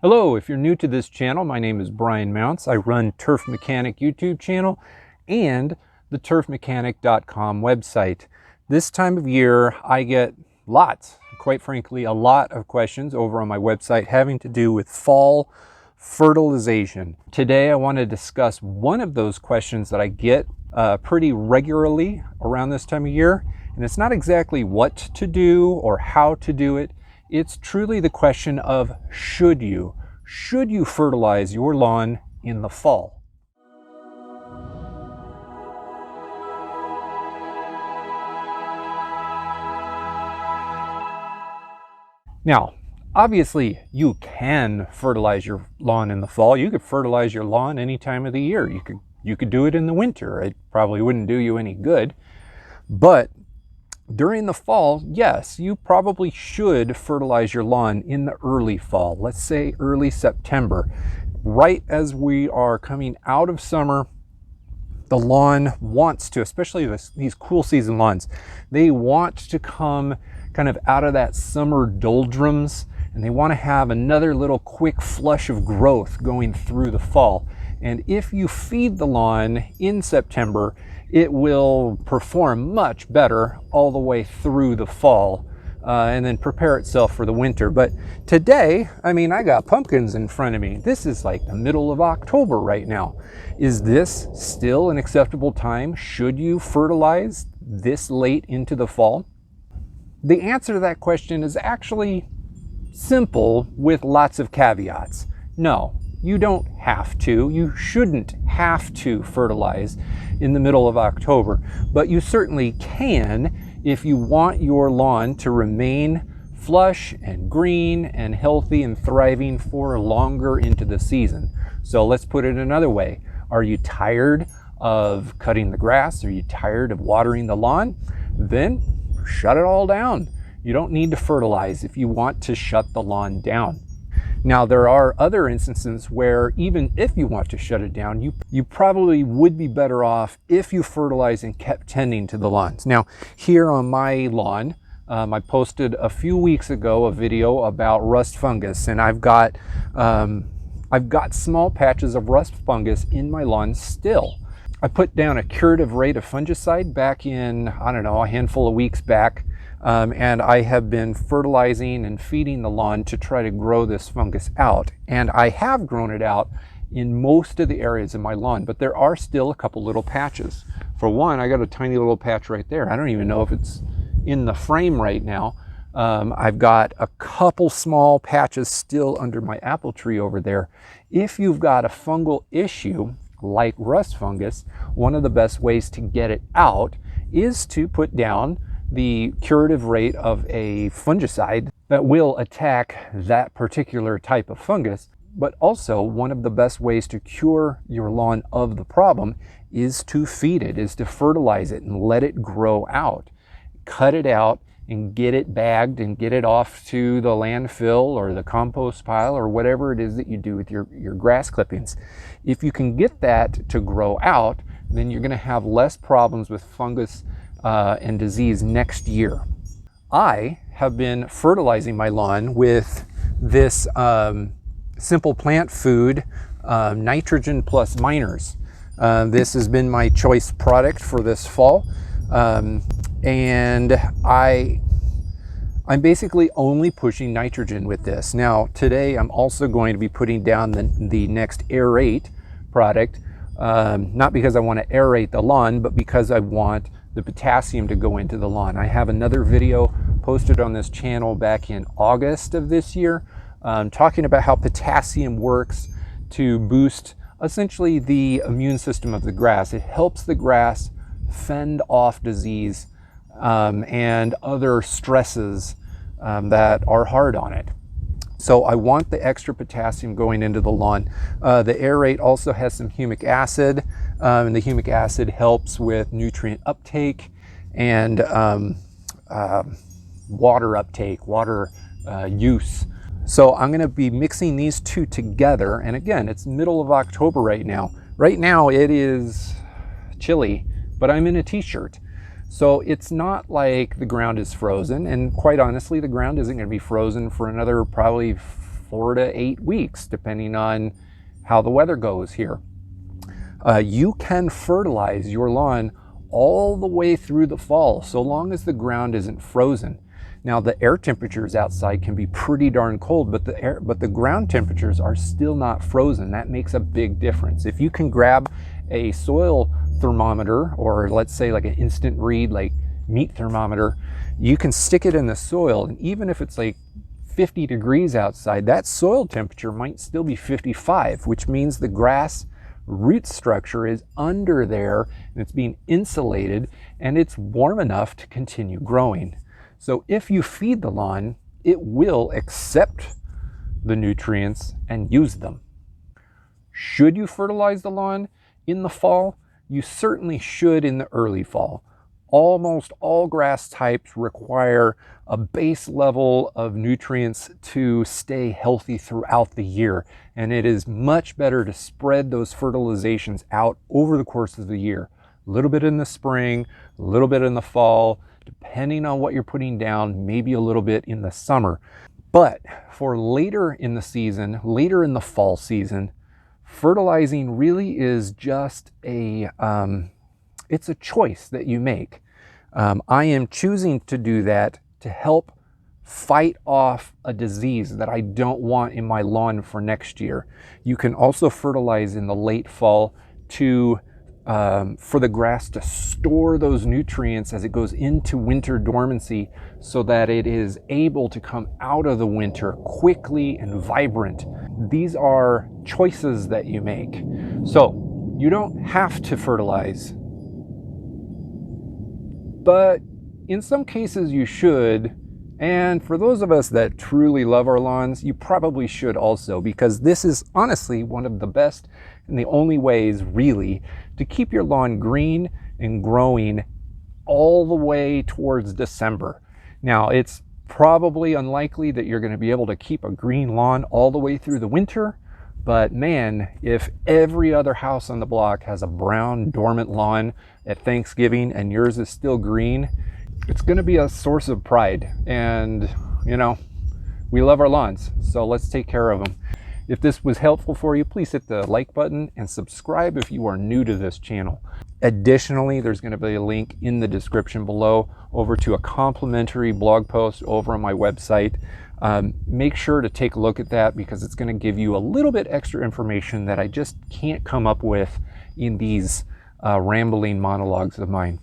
Hello, if you're new to this channel, my name is Brian Mounts. I run Turf Mechanic YouTube channel and the turfmechanic.com website. This time of year, I get quite frankly, a lot of questions over on my website having to do with fall fertilization. Today, I want to discuss one of those questions that I get pretty regularly around this time of year. And it's not exactly what to do or how to do it. It's truly the question of should you fertilize your lawn in the fall? Now, obviously you can fertilize your lawn in the fall. You could fertilize your lawn any time of the year. You could do it in the winter. It probably wouldn't do you any good. But during the fall, yes, you probably should fertilize your lawn in the early fall. Let's say early September. Right as we are coming out of summer, the lawn wants to, especially these cool season lawns, they want to come kind of out of that summer doldrums, and they want to have another little quick flush of growth going through the fall. And if you feed the lawn in September, it will perform much better all the way through the fall and then prepare itself for the winter. But today, I mean, I got pumpkins in front of me. This is like the middle of October right now. Is this still an acceptable time? Should you fertilize this late into the fall? The answer to that question is actually simple with lots of caveats. No. You don't have to, you shouldn't have to fertilize in the middle of October, but you certainly can if you want your lawn to remain flush and green and healthy and thriving for longer into the season. So let's put it another way. Are you tired of cutting the grass? Are you tired of watering the lawn? Then shut it all down. You don't need to fertilize if you want to shut the lawn down. Now, there are other instances where even if you want to shut it down, you probably would be better off if you fertilize and kept tending to the lawns. Now, here on my lawn, I posted a few weeks ago a video about rust fungus, and I've got small patches of rust fungus in my lawn still. I put down a curative rate of fungicide back in, I don't know, a handful of weeks back. And I have been fertilizing and feeding the lawn to try to grow this fungus out. And I have grown it out in most of the areas of my lawn, but there are still a couple little patches. For one, I got a tiny little patch right there. I don't even know if it's in the frame right now. I've got a couple small patches still under my apple tree over there. If you've got a fungal issue like rust fungus, one of the best ways to get it out is to put down the curative rate of a fungicide that will attack that particular type of fungus. But also, one of the best ways to cure your lawn of the problem is to feed it, is to fertilize it and let it grow out. Cut it out and get it bagged and get it off to the landfill or the compost pile or whatever it is that you do with your grass clippings. If you can get that to grow out, then you're going to have less problems with fungus and disease next year. I have been fertilizing my lawn with this simple plant food, nitrogen plus miners. This has been my choice product for this fall. And I'm basically only pushing nitrogen with this. Now, today I'm also going to be putting down the next aerate product, not because I want to aerate the lawn, but because I want the potassium to go into the lawn. I have another video posted on this channel back in August of this year, talking about how potassium works to boost essentially the immune system of the grass. It helps the grass fend off disease and other stresses that are hard on it. So I want the extra potassium going into the lawn. The aerate also has some humic acid, and the humic acid helps with nutrient uptake and water uptake, water use. So I'm going to be mixing these two together. And again, it's middle of October right now. Right now it is chilly, but I'm in a t-shirt. So it's not like the ground is frozen, and quite honestly, the ground isn't going to be frozen for another probably 4 to 8 weeks, depending on how the weather goes here. You can fertilize your lawn all the way through the fall, so long as the ground isn't frozen. Now, the air temperatures outside can be pretty darn cold, but the ground temperatures are still not frozen. That makes a big difference. If you can grab a soil thermometer, or let's say like an instant read, like meat thermometer, you can stick it in the soil, and even if it's like 50 degrees outside, that soil temperature might still be 55, which means the grass root structure is under there and it's being insulated and it's warm enough to continue growing. So if you feed the lawn, it will accept the nutrients and use them. Should you fertilize the lawn in the fall? You certainly should in the early fall. Almost all grass types require a base level of nutrients to stay healthy throughout the year. And it is much better to spread those fertilizations out over the course of the year. A little bit in the spring, a little bit in the fall, depending on what you're putting down, maybe a little bit in the summer. But for later in the season, later in the fall season, fertilizing really is just it's a choice that you make. I am choosing to do that to help fight off a disease that I don't want in my lawn for next year. You can also fertilize in the late fall for the grass to store those nutrients as it goes into winter dormancy, so that it is able to come out of the winter quickly and vibrant. These are choices that you make. So you don't have to fertilize, but in some cases you should. And for those of us that truly love our lawns, you probably should also, because this is honestly one of the best and the only ways really to keep your lawn green and growing all the way towards December. Now, it's probably unlikely that you're going to be able to keep a green lawn all the way through the winter, but man, if every other house on the block has a brown dormant lawn at Thanksgiving and yours is still green, it's going to be a source of pride. And you know, we love our lawns, so let's take care of them. If this was helpful for you, please hit the like button and subscribe if you are new to this channel. Additionally, there's going to be a link in the description below over to a complimentary blog post over on my website. Make sure to take a look at that, because it's going to give you a little bit extra information that I just can't come up with in these rambling monologues of mine.